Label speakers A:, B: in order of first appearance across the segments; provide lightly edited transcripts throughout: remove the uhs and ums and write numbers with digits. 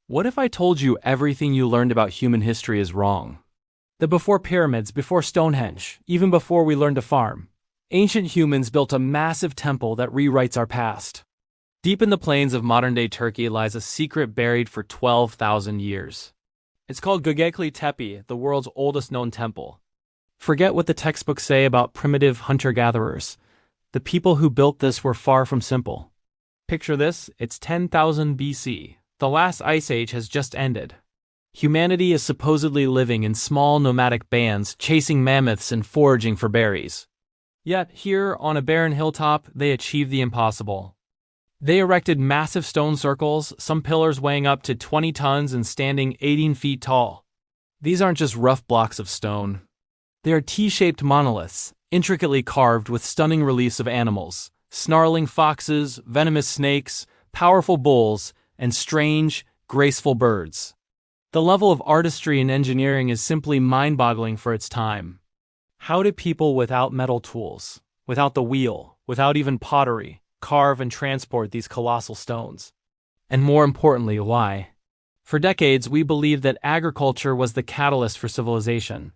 A: What if I told you everything you learned about human history is wrong? That before pyramids, before Stonehenge, even before we learned to farm, ancient humans built a massive temple that rewrites our past. Deep in the plains of modern-day Turkey lies a secret buried for 12,000 years. It's called Göbekli Tepe, the world's oldest known temple. Forget what the textbooks say about primitive hunter-gatherers. The people who built this were far from simple. Picture this, it's 10,000 BC. The last ice age has just ended. Humanity is supposedly living in small nomadic bands, chasing mammoths and foraging for berries. Yet, here, on a barren hilltop, they achieved the impossible. They erected massive stone circles, some pillars weighing up to 20 tons and standing 18 feet tall. These aren't just rough blocks of stone. They are T-shaped monoliths, intricately carved with stunning reliefs of animals, snarling foxes, venomous snakes, powerful bulls, and strange, graceful birds. The level of artistry and engineering is simply mind-boggling for its time. How did people without metal tools, without the wheel, without even pottery, carve and transport these colossal stones? And more importantly, why? For decades, we believed that agriculture was the catalyst for civilization.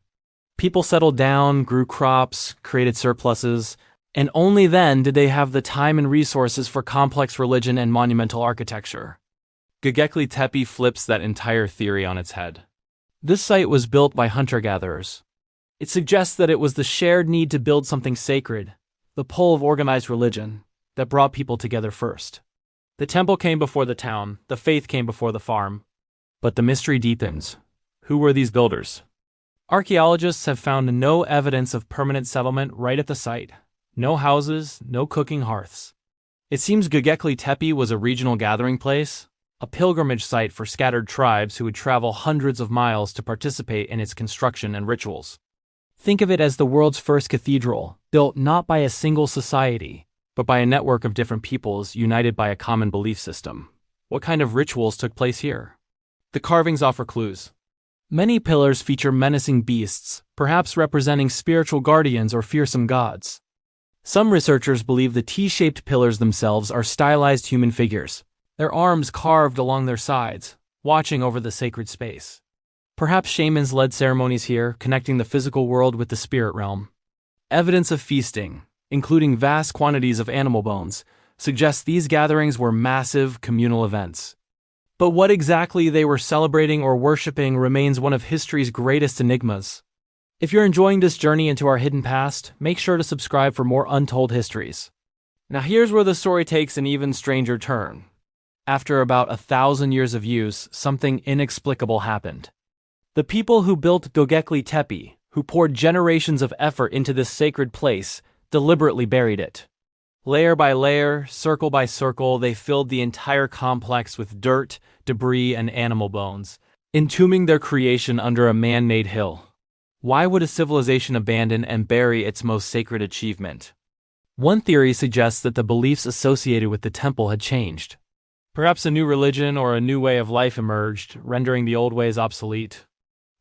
A: People settled down, grew crops, created surpluses, and only then did they have the time and resources for complex religion and monumental architecture. Göbekli Tepe flips that entire theory on its head. This site was built by hunter-gatherers. It suggests that it was the shared need to build something sacred, the pull of organized religion, that brought people together first. The temple came before the town, the faith came before the farm. But the mystery deepens. Who were these builders? Archaeologists have found no evidence of permanent settlement right at the site. No houses, no cooking hearths. It seems Göbekli Tepe was a regional gathering place, a pilgrimage site for scattered tribes who would travel hundreds of miles to participate in its construction and rituals. Think of it as the world's first cathedral, built not by a single society, but by a network of different peoples united by a common belief system. What kind of rituals took place here? The carvings offer clues. Many pillars feature menacing beasts, perhaps representing spiritual guardians or fearsome gods. Some researchers believe the T-shaped pillars themselves are stylized human figures, their arms carved along their sides, watching over the sacred space. Perhaps shamans led ceremonies here, connecting the physical world with the spirit realm. Evidence of feasting, including vast quantities of animal bones, suggests these gatherings were massive communal events. But what exactly they were celebrating or worshipping remains one of history's greatest enigmas. If you're enjoying this journey into our hidden past, make sure to subscribe for more untold histories. Now here's where the story takes an even stranger turn. After about 1,000 years of use, something inexplicable happened. The people who built Göbekli Tepe, who poured generations of effort into this sacred place, deliberately buried it. Layer by layer, circle by circle, they filled the entire complex with dirt, debris, and animal bones, entombing their creation under a man-made hill. Why would a civilization abandon and bury its most sacred achievement? One theory suggests that the beliefs associated with the temple had changed. Perhaps a new religion or a new way of life emerged, rendering the old ways obsolete.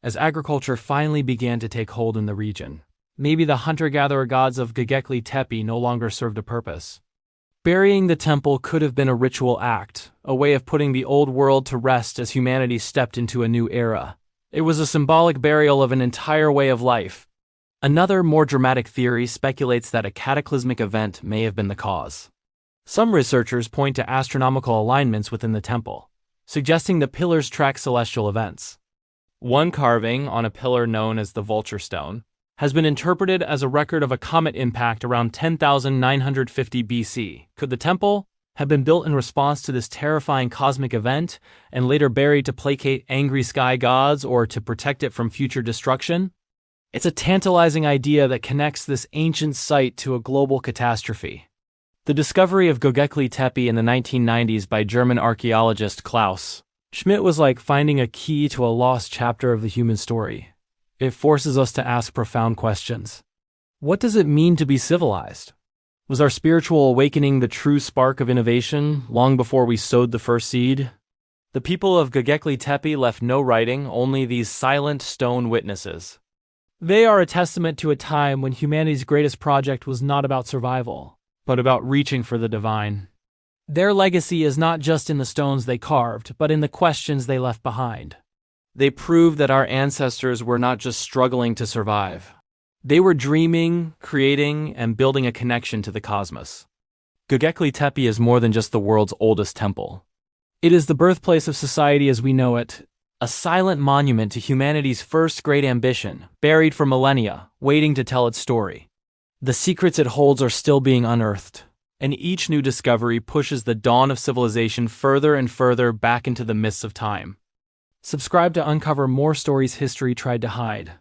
A: As agriculture finally began to take hold in the region, maybe the hunter-gatherer gods of Göbekli Tepe no longer served a purpose. Burying the temple could have been a ritual act, a way of putting the old world to rest as humanity stepped into a new era. It was a symbolic burial of an entire way of life. Another, more dramatic theory speculates that a cataclysmic event may have been the cause. Some researchers point to astronomical alignments within the temple, suggesting the pillars track celestial events. One carving, on a pillar known as the Vulture Stone, has been interpreted as a record of a comet impact around 10,950 BC. Could the temple have been built in response to this terrifying cosmic event and later buried to placate angry sky gods or to protect it from future destruction? It's a tantalizing idea that connects this ancient site to a global catastrophe. The discovery of Göbekli Tepe in the 1990s by German archaeologist Klaus Schmidt was like finding a key to a lost chapter of the human story. It forces us to ask profound questions. What does it mean to be civilized? Was our spiritual awakening the true spark of innovation long before we sowed the first seed? The people of Göbekli Tepe left no writing, only these silent stone witnesses. They are a testament to a time when humanity's greatest project was not about survival, but about reaching for the divine. Their legacy is not just in the stones they carved, but in the questions they left behind. They prove that our ancestors were not just struggling to survive. They were dreaming, creating, and building a connection to the cosmos. Göbekli Tepe is more than just the world's oldest temple. It is the birthplace of society as we know it, a silent monument to humanity's first great ambition, buried for millennia, waiting to tell its story. The secrets it holds are still being unearthed, and each new discovery pushes the dawn of civilization further and further back into the mists of time. Subscribe to uncover more stories history tried to hide.